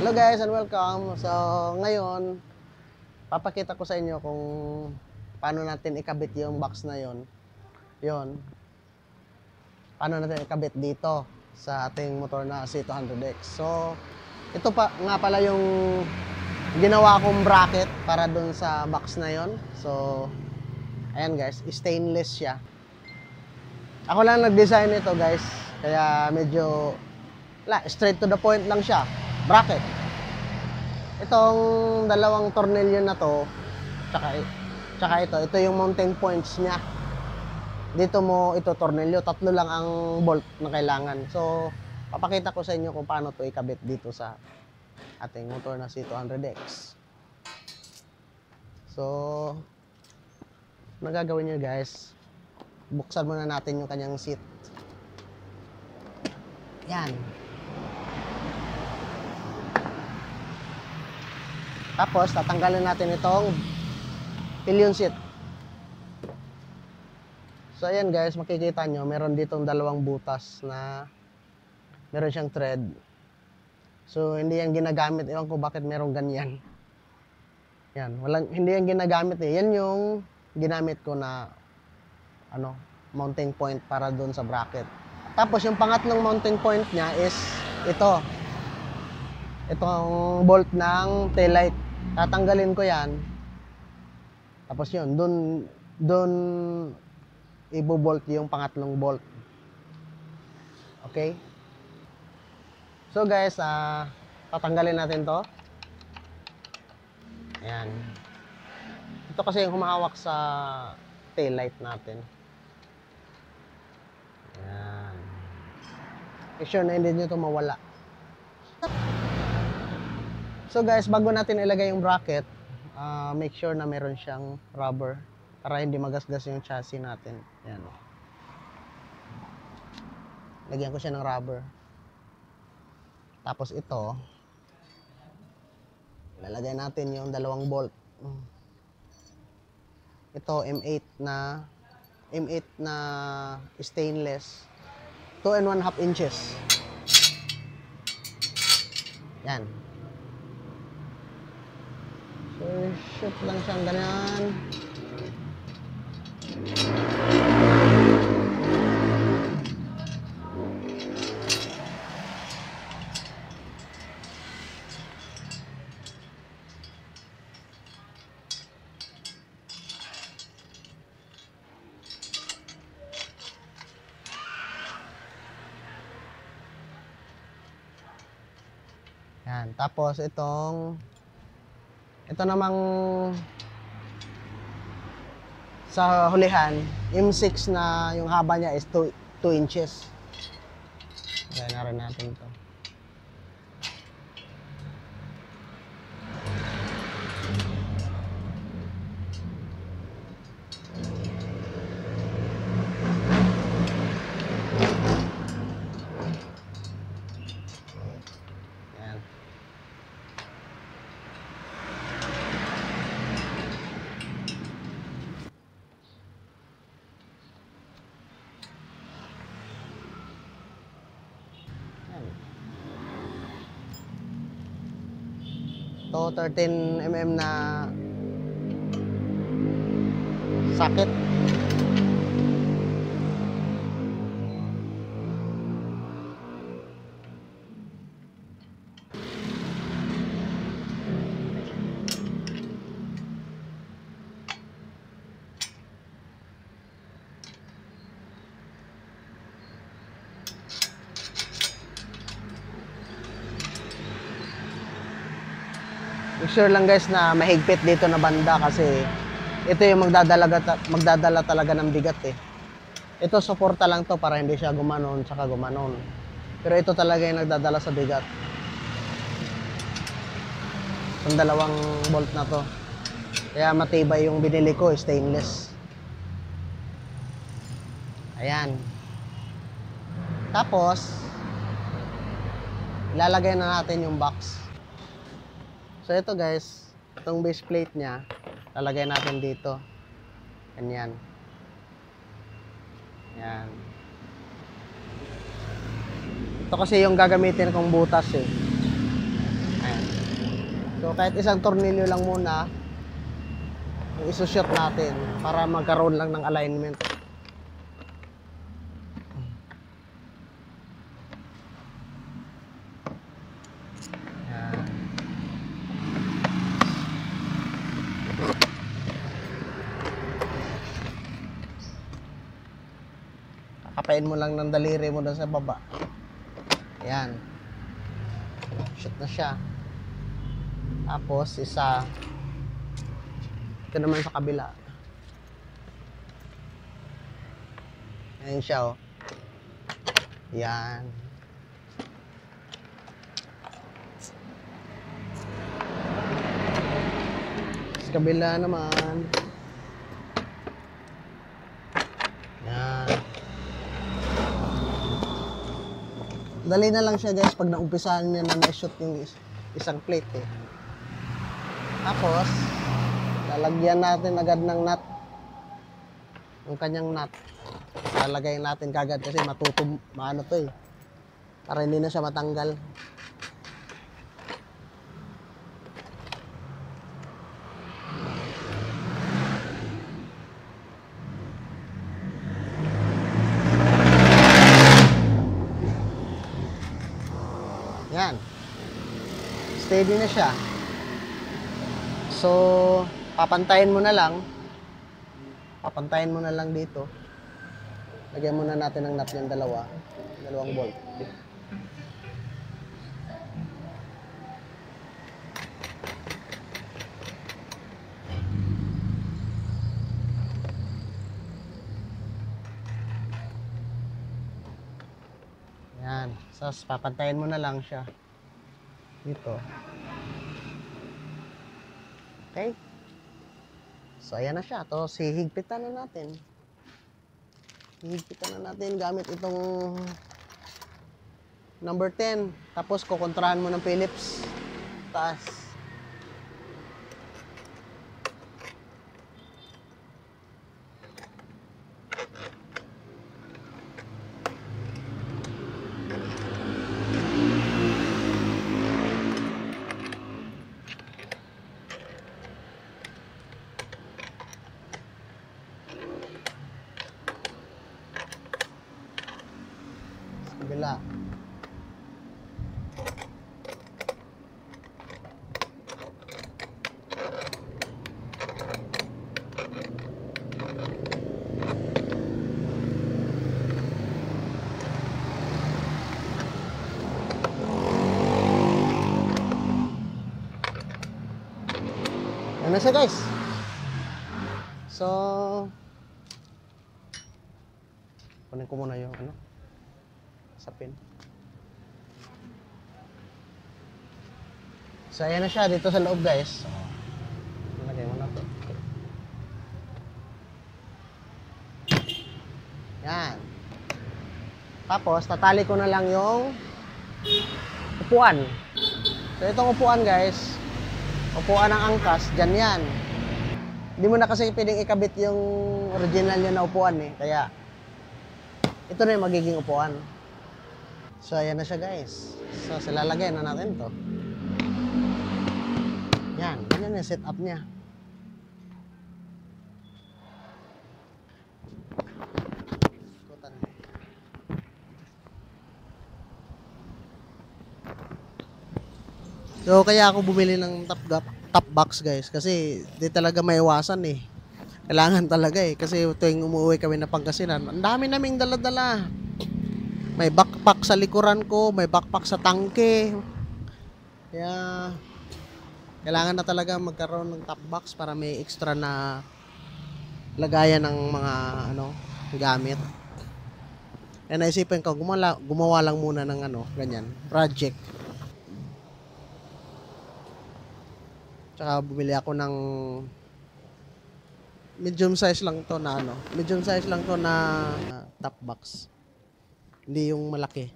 Hello guys and welcome. So ngayon, papakita ko sa inyo kung paano natin ikabit yung box na yon. Yon. Paano natin ikabit dito sa ating motor na C200X. So ito pa nga pala yung ginawa kong bracket para dun sa box na yon. So ayan guys, stainless siya. Ako lang nag-design ito guys, kaya medyo straight to the point lang siya. Bracket. Itong dalawang tornilyo na to, tsaka ito yung mounting points niya. Dito mo ito tornilyo, tatlo lang ang bolt na kailangan. So, papakita ko sa inyo kung paano to ikabit dito sa ating motor na C200X. So, ano gagawin nyo guys? Buksan muna natin yung kanyang seat. Yan. Tapos, tatanggalin natin itong pillion seat. So, ayan guys, makikita nyo, meron ditong dalawang butas na meron siyang thread. So, hindi yan ginagamit. Ewan ko bakit meron ganyan. Yan, hindi yan ginagamit eh. Yan yung ginamit ko na mounting point para doon sa bracket. Tapos, yung pangatlong mounting point niya is ito. Itong bolt ng taillight. Tatanggalin ko yan. Tapos yun, dun ibo-bolt yung pangatlong bolt. Okay? So guys, tatanggalin natin to. Ayan. Ito kasi yung humahawak sa taillight natin. Ayan. Make sure na hindi nyo ito mawala. So guys, bago natin ilagay yung bracket, make sure na meron siyang rubber para hindi magasgas yung chassis natin. Yan. Lagyan ko siya ng rubber. Tapos ito, ilalagay natin yung dalawang bolt. Ito M8 na stainless, 2 1/2 inches. Yan. So, shoot lang siyang ganyan. Yan. Tapos ito namang sa hulihan, M6 na yung haba niya is 2 inches. Kaya na rin natin ito. Yan. Ito 13mm na socket. Make sure lang guys na mahigpit dito na banda kasi ito yung magdadala talaga ng bigat eh. Ito suporta lang to para hindi siya gumanon tsaka gumanon. Pero ito talaga yung nagdadala sa bigat. Yung dalawang bolt na to. Kaya matibay yung binili ko, stainless. Ayan. Tapos ilalagay na natin yung box. So ito guys, itong base plate niya, lalagay natin dito. Ganyan. Yan. Ito kasi yung gagamitin kong butas eh. Ayan. So kahit isang tornilyo lang muna yung isushoot natin para magkaroon lang ng alignment. Yan. Kakapain mo lang ng daliri mo doon sa baba. Ayan. Shoot na siya. Tapos isa ito naman sa kabila. Ayan siya oh. Yan. Sa kabila naman. Yan. Dali na lang siya guys pag naumpisahan niya na na-shoot yung isang plate eh. Tapos, lalagyan natin agad ng nut. Yung kanyang nut. Lalagay natin kagad kasi maano to eh. Para hindi na siya matanggal. Yan. Steady na siya. So, papantayin mo na lang. Papantayin mo na lang dito. Lagyan muna natin ng nut yung dalawang bolt. Yan. So, papantayin mo na lang siya. Dito. Okay? So, ayan na siya. To, higpitan na natin. Higpitan na natin gamit itong number 10. Tapos, kukontrahan mo ng Phillips. Taas. Kabila. Yan na siya guys. So, kunin ko muna yung sapin. So, ayan na siya dito sa loob guys. So, nalagay mo na ito. Yan. Tapos, tatali ko na lang yung upuan. So, itong upuan guys, upuan ng angkas, dyan yan. Hindi mo na kasi pwedeng ikabit yung original niya na upuan eh. Kaya, ito na yung magiging upuan. So, ayan na siya guys. So, silalagay na natin to. Yan. Ganyan yung setup niya. So, kaya ako bumili ng top box guys. Kasi, di talaga maiwasan eh. Kailangan talaga eh. Kasi tuwing umuwi kami na Pangasinan, ang dami naming dala-dala. May backpack sa likuran ko, may backpack sa tangke. Kaya, kailangan na talaga magkaroon ng top box para may extra na lagayan ng mga gamit. Kaya naisipan ko, gumawa lang muna ng ganyan, project. Tsaka bumili ako ng medium size lang to na top box. Hindi yung malaki.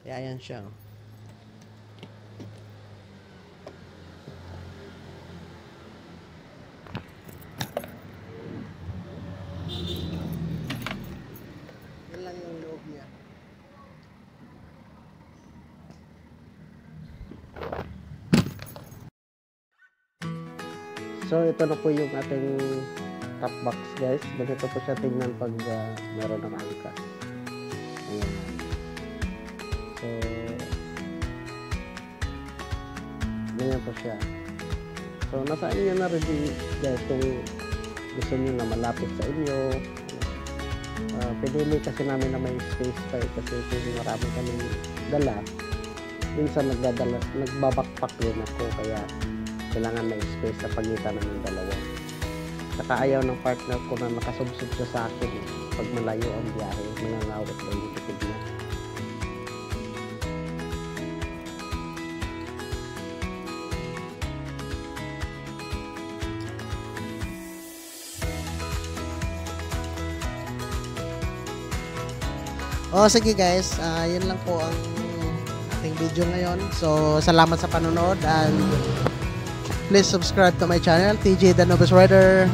Kaya ayan siya. Yan lang yung loob niya. So, ito na po yung ating top box, guys. Ganito po siya tingnan pag meron ng angkas. Ayan. So, ganyan po siya. So, nasa inyo na rin, guys, kung gusto nyo na malapit sa inyo. Pinili kasi namin na may space pa kasi kung marami kaming dala, minsan nagbabakpak din ako, kaya kailangan may space sa pagitan ng dalawa. Saka ayaw ng partner ko na nakasubsob siya sa akin pag malayo ang biyahe, nangangawit na yung tikid niya. Sige guys, yun lang po ang ating video ngayon. So, salamat sa panonood and please subscribe to my channel, TJ The Novice Rider.